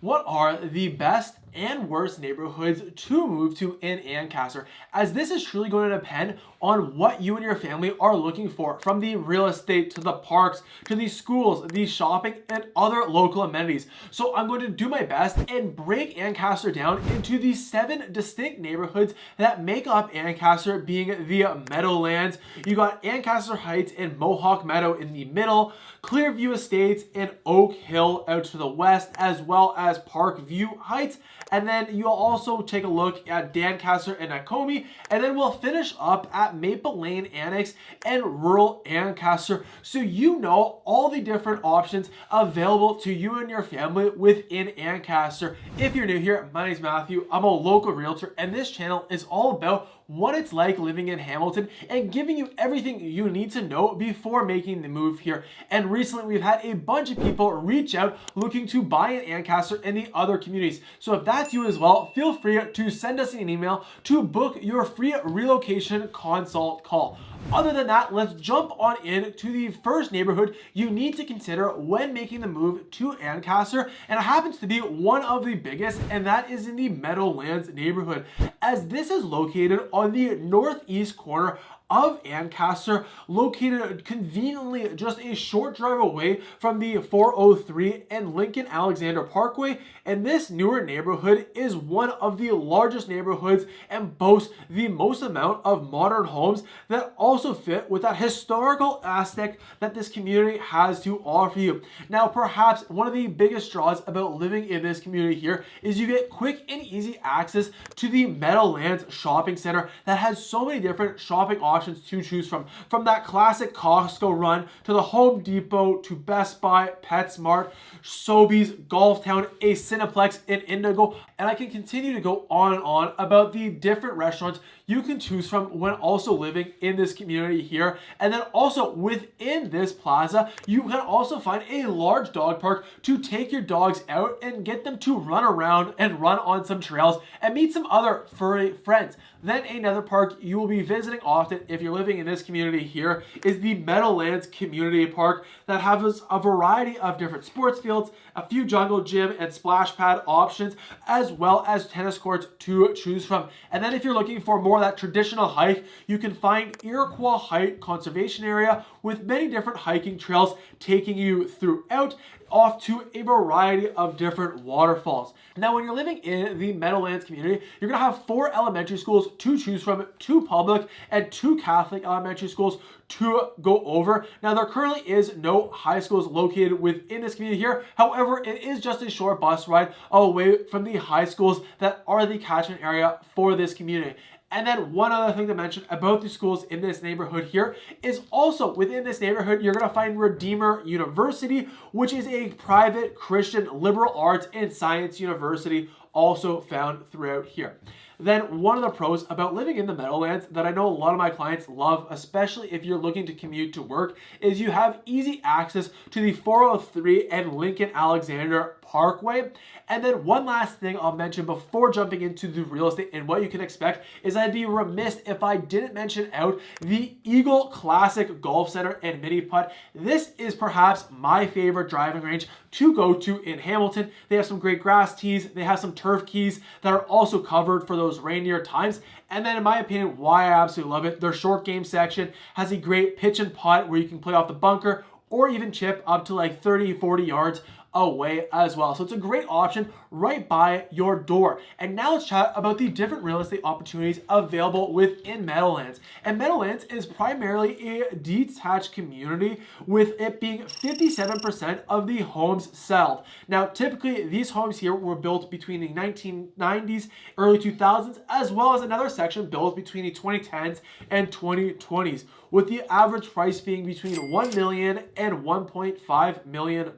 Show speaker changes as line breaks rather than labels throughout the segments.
What are the best and worst neighborhoods to move to in Ancaster, as this is truly going to depend on what you and your family are looking for, from the real estate to the parks to the schools, the shopping, and other local amenities. So I'm going to do my best and break Ancaster down into the 7 distinct neighborhoods that make up Ancaster, being the Meadowlands. You got Ancaster Heights and Mohawk Meadow in the middle, Clearview Estates and Oak Hill out to the west, as well as Parkview Heights. And then you'll also take a look at Doncaster and Nakomi, and then we'll finish up at Maple Lane Annex and rural Ancaster, so you know all the different options available to you and your family within Ancaster. If you're new here, my name is Matthew. I'm a local realtor, and this channel is all about what it's like living in Hamilton and giving you everything you need to know before making the move here. And recently we've had a bunch of people reach out looking to buy in Ancaster and the other communities. So if that's you as well, feel free to send us an email to book your free relocation consult call. Other than that, let's jump on in to the first neighborhood you need to consider when making the move to Ancaster, and it happens to be one of the biggest, and that is in the Meadowlands neighborhood, as this is located on the northeast corner of Ancaster, located conveniently just a short drive away from the 403 and Lincoln Alexander Parkway. And this newer neighborhood is one of the largest neighborhoods and boasts the most amount of modern homes that also fit with that historical aspect that this community has to offer you. Now, perhaps one of the biggest draws about living in this community here is you get quick and easy access to the Meadowlands shopping center that has so many different shopping options to choose from that classic Costco run to the Home Depot to Best Buy, PetSmart, Sobeys, Golf Town, a Cineplex, and Indigo. And I can continue to go on and on about the different restaurants you can choose from when also living in this community here. And then also within this plaza, you can also find a large dog park to take your dogs out and get them to run around and run on some trails and meet some other furry friends. Then another park you will be visiting often if you're living in this community here is the Meadowlands Community Park, that has a variety of different sports fields, a few jungle gym and splash pad options, as well as tennis courts to choose from. And then if you're looking for more of that traditional hike, you can find Iroquois Height Conservation Area with many different hiking trails taking you throughout off to a variety of different waterfalls. Now, when you're living in the Meadowlands community, you're going to have 4 elementary schools to choose from, 2 public and 2 Catholic elementary schools to go over. Now, there currently is no high schools located within this community here. However, it is just a short bus ride away from the high schools that are the catchment area for this community. And then one other thing to mention about the schools in this neighborhood here is also within this neighborhood, you're going to find Redeemer University, which is a private Christian liberal arts and science university also found throughout here. Then one of the pros about living in the Meadowlands that I know a lot of my clients love, especially if you're looking to commute to work, is you have easy access to the 403 and Lincoln Alexander Parkway. And then one last thing I'll mention before jumping into the real estate and what you can expect is I'd be remiss if I didn't mention out the Eagle Classic Golf Center and Mini Putt. This is perhaps my favorite driving range to go to in Hamilton. They have some great grass tees. They have some turf keys that are also covered for those rainier times. And then in my opinion, why I absolutely love it, their short game section has a great pitch and putt where you can play off the bunker or even chip up to like 30, 40 yards away as well. So it's a great option right by your door. And now let's chat about the different real estate opportunities available within Meadowlands. And Meadowlands is primarily a detached community, with it being 57% of the homes settled. Now, typically these homes here were built between the 1990s, early 2000s, as well as another section built between the 2010s and 2020s, with the average price being between $1 million and $1.5 million,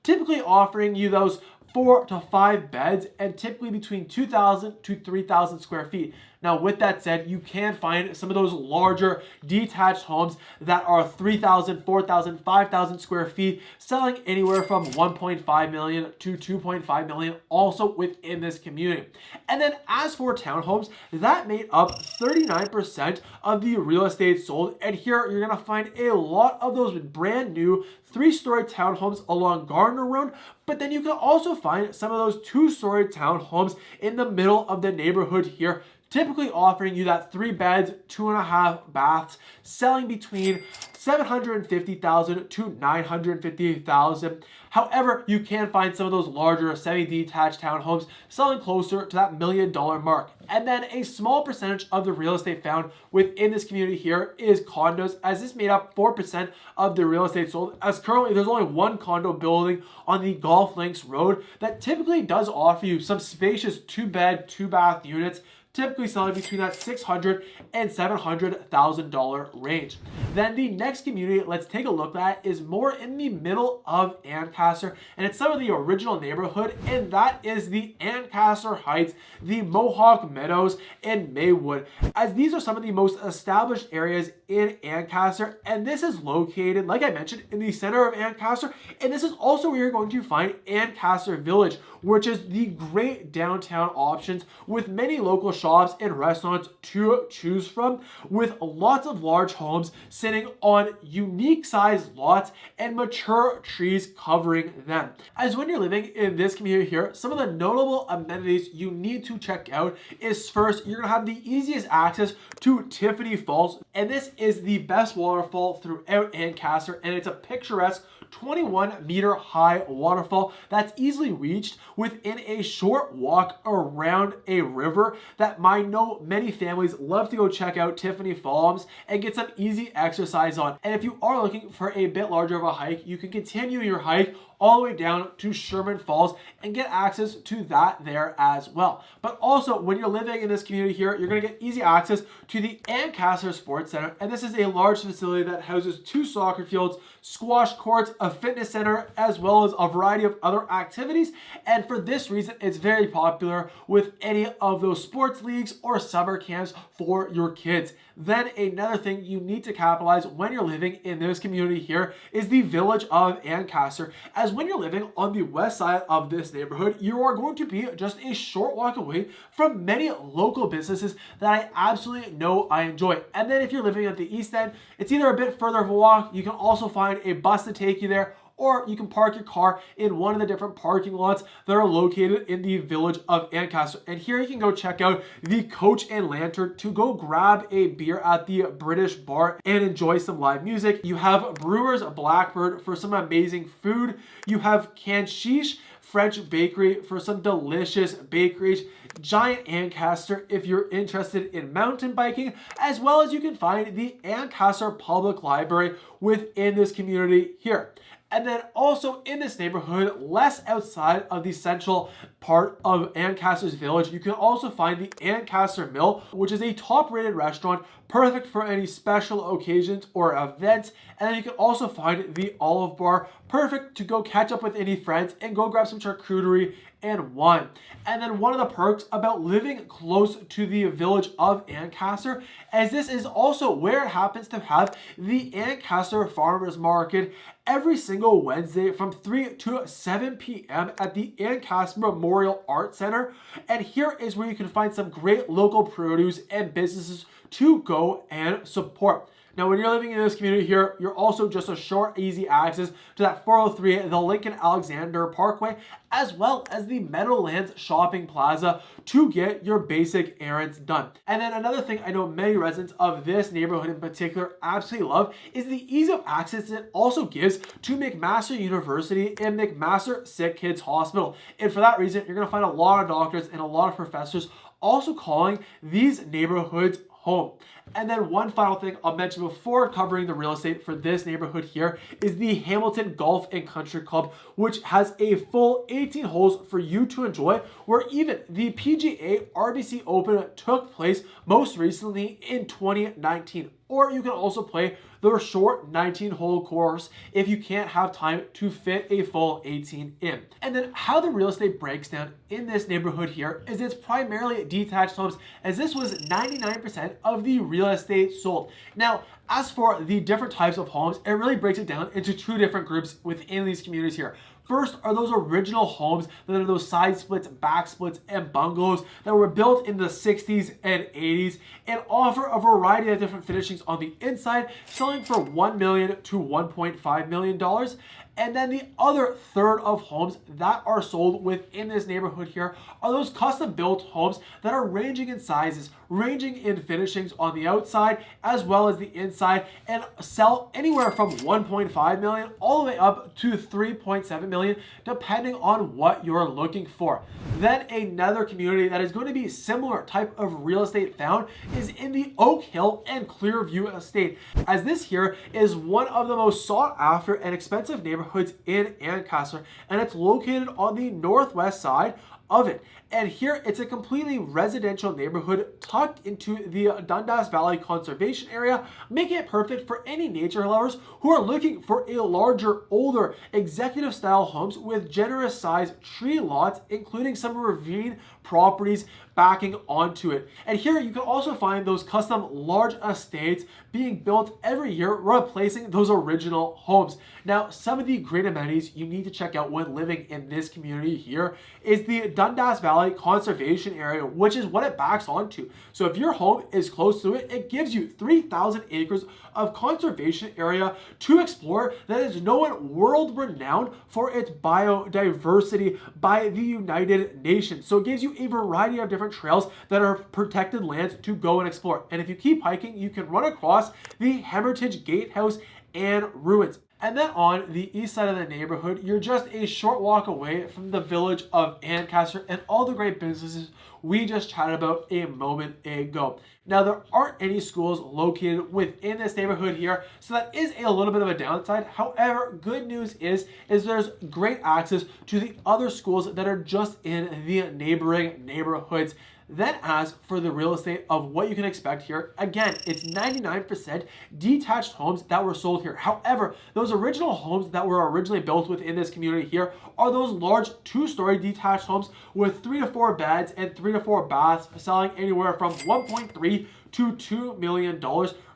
typically offering you those 4 to 5 beds and typically between 2,000 to 3,000 square feet. Now, with that said, you can find some of those larger detached homes that are 3,000, 4,000, 5,000 square feet, selling anywhere from 1.5 million to 2.5 million also within this community. And then as for townhomes, that made up 39% of the real estate sold. And here you're going to find a lot of those brand new 3-story townhomes along Gardner Road, but then you can also find some of those 2-story townhomes in the middle of the neighborhood here, typically offering you that 3 beds, 2.5 baths, selling between $750,000 to $950,000. However, you can find some of those larger semi-detached townhomes selling closer to that $1 million mark. And then a small percentage of the real estate found within this community here is condos, as this made up 4% of the real estate sold, as currently there's only one condo building on the Golf Links Road that typically does offer you some spacious 2-bed, 2-bath units, typically selling between that $600,000 and $700,000 range. Then the next community let's take a look at is more in the middle of Ancaster, and it's some of the original neighborhood, and that is the Ancaster Heights, the Mohawk Meadows, and Maywood, as these are some of the most established areas in Ancaster, and this is located, like I mentioned, in the center of Ancaster, and this is also where you're going to find Ancaster Village, which is the great downtown options with many local shops and restaurants to choose from, with lots of large homes sitting on unique sized lots and mature trees covering them. As when you're living in this community here, some of the notable amenities you need to check out is, first, you're gonna have the easiest access to Tiffany Falls, and this is the best waterfall throughout Ancaster, and it's a picturesque 21-meter high waterfall that's easily reached within a short walk around a river that I know many families love to go check out Tiffany Falls and get some easy exercise on. And if you are looking for a bit larger of a hike, you can continue your hike all the way down to Sherman Falls and get access to that there as well. But also, when you're living in this community here, you're going to get easy access to the Ancaster Sports Center, and this is a large facility that houses 2 soccer fields, squash courts, a fitness center, as well as a variety of other activities. And for this reason, it's very popular with any of those sports leagues or summer camps for your kids. Then another thing you need to capitalize when you're living in this community here is the village of Ancaster, as when you're living on the west side of this neighborhood, you are going to be just a short walk away from many local businesses that I absolutely know I enjoy. And then if you're living at the east end, it's either a bit further of a walk, you can also find a bus to take you there, or you can park your car in one of the different parking lots that are located in the village of Ancaster. And here you can go check out the Coach and Lantern to go grab a beer at the British Bar and enjoy some live music. You have Brewer's Blackbird for some amazing food. You have Canshish French Bakery for some delicious bakeries, Giant Ancaster if you're interested in mountain biking, as well as you can find the Ancaster Public Library within this community here. And then also in this neighborhood, less outside of the central part of Ancaster's village, you can also find the Ancaster Mill, which is a top-rated restaurant, perfect for any special occasions or events. And then you can also find the Olive Bar, perfect to go catch up with any friends and go grab some charcuterie and wine. And then one of the perks about living close to the village of Ancaster, as this is also where it happens to have the Ancaster Farmers Market every single Wednesday from 3 to 7 p.m. at the Ancaster Memorial Art Center. And here is where you can find some great local produce and businesses to go and support. Now, when you're living in this community here, you're also just a short, easy access to that 403, the Lincoln Alexander Parkway, as well as the Meadowlands Shopping Plaza to get your basic errands done. And then another thing I know many residents of this neighborhood in particular absolutely love is the ease of access it also gives to McMaster University and McMaster Sick Kids Hospital. And for that reason, you're going to find a lot of doctors and a lot of professors also calling these neighborhoods home. And then one final thing I'll mention before covering the real estate for this neighborhood here is the Hamilton Golf and Country Club, which has a full 18 holes for you to enjoy, where even the PGA RBC Open took place most recently in 2019. Or you can also play the short 19-hole course if you can't have time to fit a full 18 in. And then how the real estate breaks down in this neighborhood here is it's primarily detached homes, as this was 99% of the real estate sold. Now, as for the different types of homes, it really breaks it down into two different groups within these communities here. First are those original homes that are those side splits, back splits, and bungalows that were built in the 60s and 80s and offer a variety of different finishings on the inside, selling for $1 million to $1.5 million. And then the other third of homes that are sold within this neighborhood here are those custom built homes that are ranging in sizes, ranging in finishings on the outside as well as the inside, and sell anywhere from 1.5 million all the way up to 3.7 million, depending on what you're looking for. Then another community that is going to be similar type of real estate found is in the Oak Hill and Clearview estate, as this here is one of the most sought after and expensive neighborhoods in Ancaster, and it's located on the northwest side of it. And here it's a completely residential neighborhood tucked into the Dundas Valley Conservation Area, making it perfect for any nature lovers who are looking for a larger, older, executive style homes with generous sized tree lots, including some ravine properties backing onto it. And here you can also find those custom large estates being built every year, replacing those original homes. Now, some of the great amenities you need to check out when living in this community here is the Dundas Valley Conservation Area, which is what it backs onto. So if your home is close to it, it gives you 3,000 acres of conservation area to explore that is known world renowned for its biodiversity by the United Nations. So it gives you a variety of different trails that are protected lands to go and explore. And if you keep hiking, you can run across the Hermitage Gatehouse and ruins. And then on the east side of the neighborhood, you're just a short walk away from the village of Ancaster and all the great businesses we just chatted about a moment ago. Now, there aren't any schools located within this neighborhood here, so that is a little bit of a downside. However, good news is there's great access to the other schools that are just in the neighboring neighborhoods. Then as for the real estate of what you can expect here, again, it's 99% detached homes that were sold here. However, those original homes that were originally built within this community here are those large 2-story detached homes with 3 to 4 beds and 3 to 4 baths, selling anywhere from $1.3 to $2 million,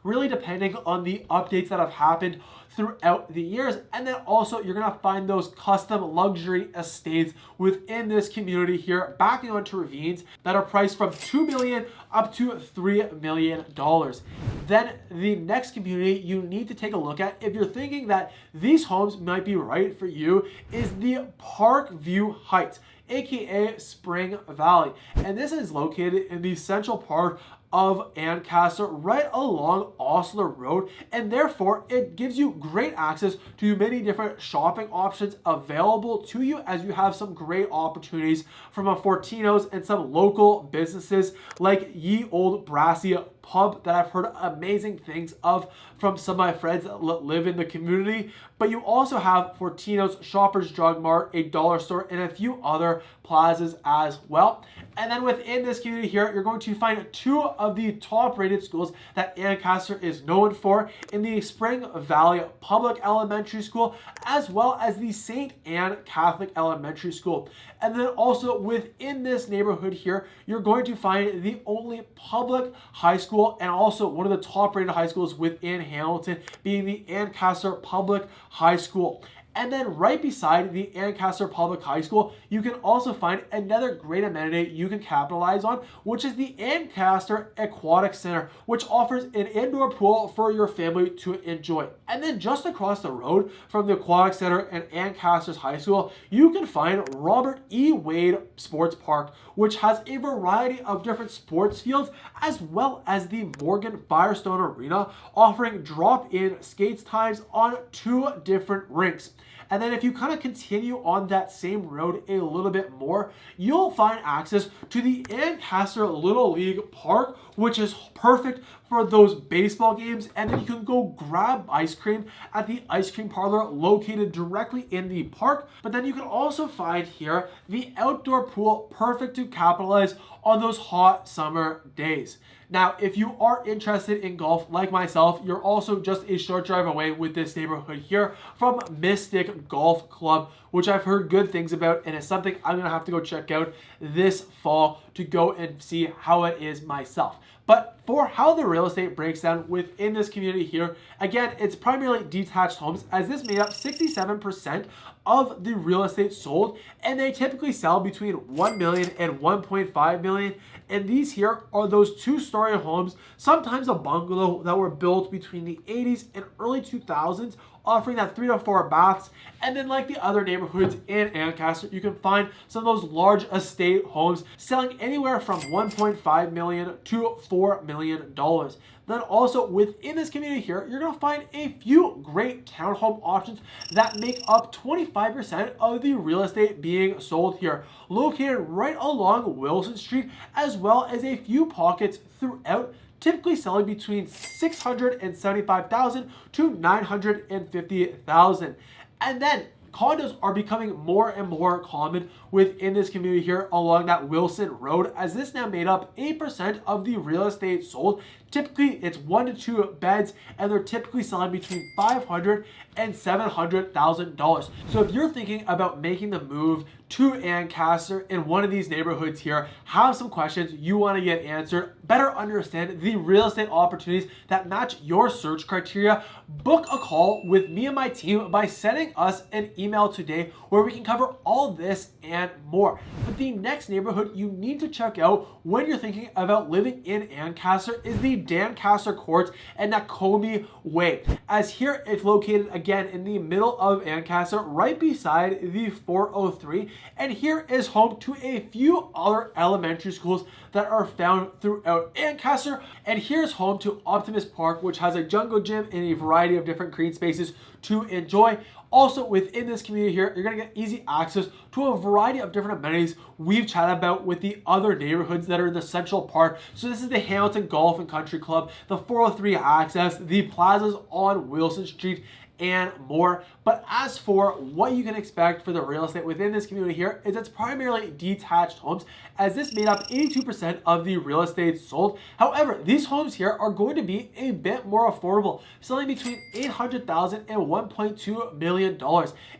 really depending on the updates that have happened throughout the years. And then also you're gonna find those custom luxury estates within this community here, backing onto ravines that are priced from $2 million up to $3 million. Then the next community you need to take a look at if you're thinking that these homes might be right for you is the Parkview Heights, aka Spring Valley. And this is located in the central part of Ancaster, right along Osler Road, and therefore it gives you great access to many different shopping options available to you, as you have some great opportunities from a Fortino's and some local businesses like Ye Old Brassy Pub that I've heard amazing things of from some of my friends that live in the community. But you also have Fortino's, Shoppers Drug Mart, a dollar store, and a few other plazas as well. And then within this community here, you're going to find 2 of the top rated schools that Ancaster is known for in the Spring Valley Public Elementary School, as well as the St. Anne Catholic Elementary School. And then also within this neighborhood here, you're going to find the only public high school and also one of the top rated high schools within Hamilton, being the Ancaster Public High School. And then right beside the Ancaster Public High School, you can also find another great amenity you can capitalize on, which is the Ancaster Aquatic Center, which offers an indoor pool for your family to enjoy. And then just across the road from the Aquatic Center and Ancaster's High School, you can find Robert E. Wade Sports Park, which has a variety of different sports fields, as well as the Morgan Firestone Arena, offering drop-in skates times on 2 different rinks. And then if you kind of continue on that same road a little bit more, you'll find access to the Ancaster Little League Park, which is perfect for those baseball games. And then you can go grab ice cream at the ice cream parlor located directly in the park. But then you can also find here the outdoor pool, perfect to capitalize on those hot summer days. Now, if you are interested in golf like myself, you're also just a short drive away with this neighborhood here from Mystic Golf Club, which I've heard good things about, and it's something I'm gonna have to go check out this fall to go and see how it is myself. But for how the real estate breaks down within this community here, again, it's primarily detached homes, as this made up 67% of the real estate sold, and they typically sell between 1 million and 1.5 million. And these here are those two-story homes, sometimes a bungalow, that were built between the 80s and early 2000s, offering that 3 to 4 baths. And then, like the other neighborhoods in Ancaster, you can find some of those large estate homes selling anywhere from 1.5 million to $4 million. Then also within this community here, you're gonna find a few great townhome options that make up 25% of the real estate being sold here, located right along Wilson Street, as well as a few pockets throughout, typically selling between $675,000 to $950,000. And then condos are becoming more and more common within this community here along that Wilson Road, as this now made up 8% of the real estate sold. Typically, it's 1 to 2 beds, and they're typically selling between $500,000 and $700,000. So if you're thinking about making the move to Ancaster in one of these neighborhoods here, have some questions you want to get answered, better understand the real estate opportunities that match your search criteria, book a call with me and my team by sending us an email today where we can cover all this and more. But the next neighborhood you need to check out when you're thinking about living in Ancaster is the Doncaster Courts and Nakomi Way, as here it's located again in the middle of Ancaster, right beside the 403, and here is home to a few other elementary schools that are found throughout Ancaster. And here's home to Optimus Park, which has a jungle gym and a variety of different green spaces to enjoy. Also within this community here, you're gonna get easy access to a variety of different amenities we've chatted about with the other neighborhoods that are in the Central Park. So this is the Hamilton Golf and Country Club, the 403 access, the plazas on Wilson Street, and more. But as for what you can expect for the real estate within this community here, is it's primarily detached homes, as this made up 82% of the real estate sold. However, these homes here are going to be a bit more affordable, selling between $800,000 and $1.2 million.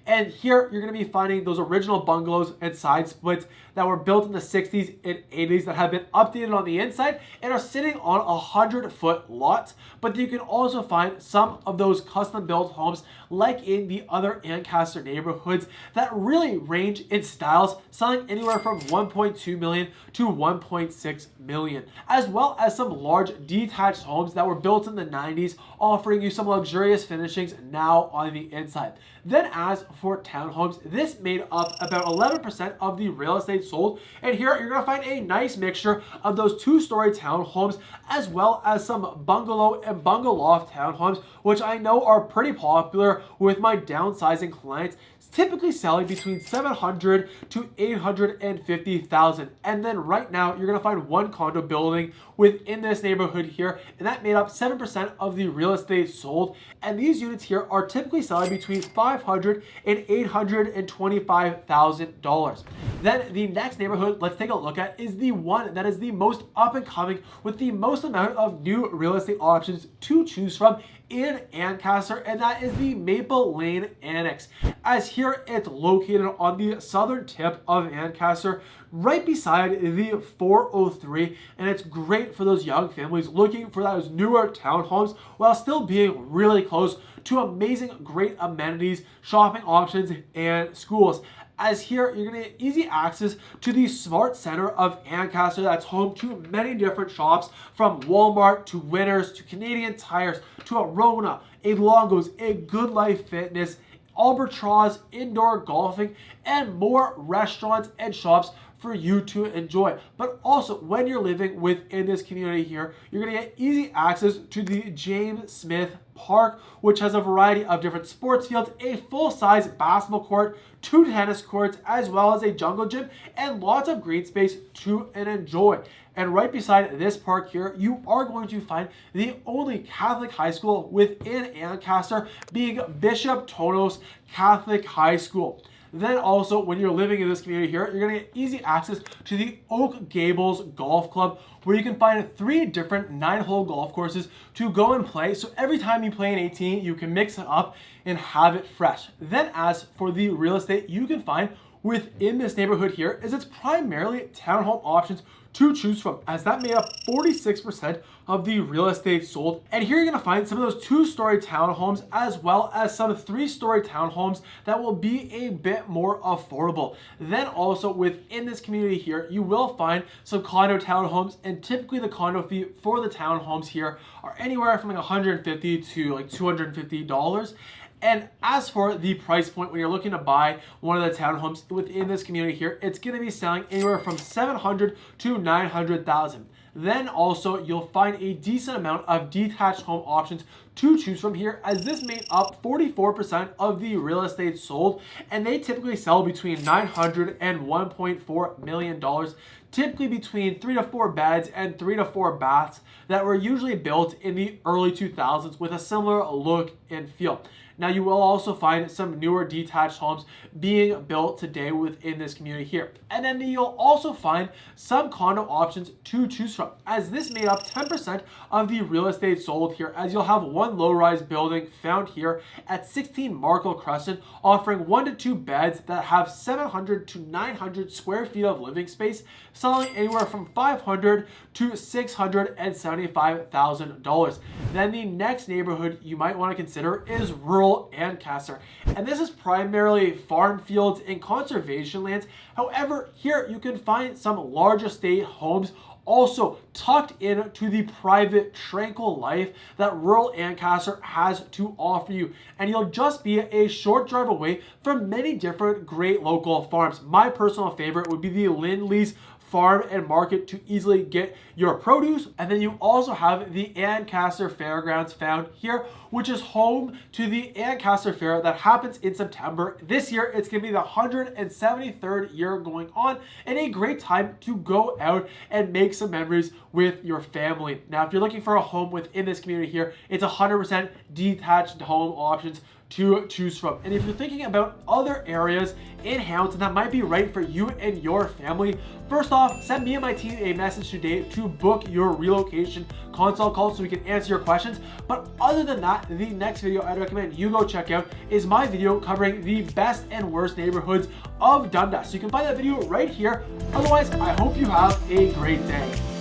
And here you're going to be finding those original bungalows and side splits that were built in the 60s and 80s that have been updated on the inside and are sitting on 100-foot lots. But you can also find some of those custom built homes like in the other Ancaster neighborhoods that really range in styles, selling anywhere from 1.2 million to 1.6 million, as well as some large detached homes that were built in the 90s, offering you some luxurious finishings now on the inside. Then as for townhomes, this made up about 11% of the real estate sold, and here you're gonna find a nice mixture of those two-story townhomes, as well as some bungalow and bungalow loft townhomes, which I know are pretty popular with my downsizing clients, typically selling between $700,000 to $850,000. And then right now you're gonna find one condo building within this neighborhood here, and that made up 7% of the real estate sold. And these units here are typically selling between $500,000 and $825,000. Then the next neighborhood let's take a look at is the one that is the most up and coming, with the most amount of new real estate options to choose from in Ancaster, and that is the Maple Lane Annex, as here it's located on the southern tip of Ancaster, right beside the 403, and it's great for those young families looking for those newer townhomes while still being really close to amazing, great amenities, shopping options, and schools. As here, you're gonna get easy access to the smart center of Ancaster that's home to many different shops, from Walmart to Winners to Canadian Tires to Arona, a Longo's, a Good Life Fitness, Albatross, indoor golfing, and more restaurants and shops for you to enjoy. But also, when you're living within this community here, you're gonna get easy access to the James Smith Park, which has a variety of different sports fields, a full-size basketball court, 2 tennis courts, as well as a jungle gym, and lots of green space to enjoy. And right beside this park here, you are going to find the only Catholic high school within Ancaster, being Bishop Tonos Catholic High School. Then also, when you're living in this community here, you're gonna get easy access to the Oak Gables Golf Club, where you can find 3 different 9-hole golf courses to go and play. So every time you play an 18, you can mix it up and have it fresh. Then as for the real estate you can find within this neighborhood here, is it's primarily townhome options to choose from, as that made up 46% of the real estate sold. And here you're gonna find some of those 2-story townhomes, as well as some 3-story townhomes that will be a bit more affordable. Then also within this community here, you will find some condo townhomes, and typically the condo fee for the townhomes here are anywhere from like $150 to like $250. And as for the price point, when you're looking to buy one of the townhomes within this community here, it's going to be selling anywhere from $700,000 to $900,000. Then also you'll find a decent amount of detached home options to choose from here, as this made up 44% of the real estate sold, and they typically sell between $900,000 and $1.4 million, typically between 3 to 4 beds and 3 to 4 baths that were usually built in the early 2000s with a similar look and feel. Now you will also find some newer detached homes being built today within this community here. And then you'll also find some condo options to choose from, as this made up 10% of the real estate sold here, as you'll have one low-rise building found here at 16 Markle Crescent, offering 1 to 2 beds that have 700 to 900 square feet of living space, selling anywhere from $500,000 to $675,000. Then the next neighborhood you might want to consider is rural Ancaster, and this is primarily farm fields and conservation lands. However, here you can find some large estate homes also tucked into the private, tranquil life that rural Ancaster has to offer you. And you'll just be a short drive away from many different great local farms. My personal favorite would be the Lindley's Farm and Market to easily get your produce. And then you also have the Ancaster Fairgrounds found here, which is home to the Ancaster Fair that happens in September. This year, it's going to be the 173rd year going on, and a great time to go out and make some memories with your family. Now, if you're looking for a home within this community here, it's 100% detached home options to choose from. And if you're thinking about other areas in Hamilton that might be right for you and your family, first off, send me and my team a message today to book your relocation consult call so we can answer your questions. But other than that, the next video I'd recommend you go check out is my video covering the best and worst neighborhoods of Dundas. So you can find that video right here. Otherwise, I hope you have a great day.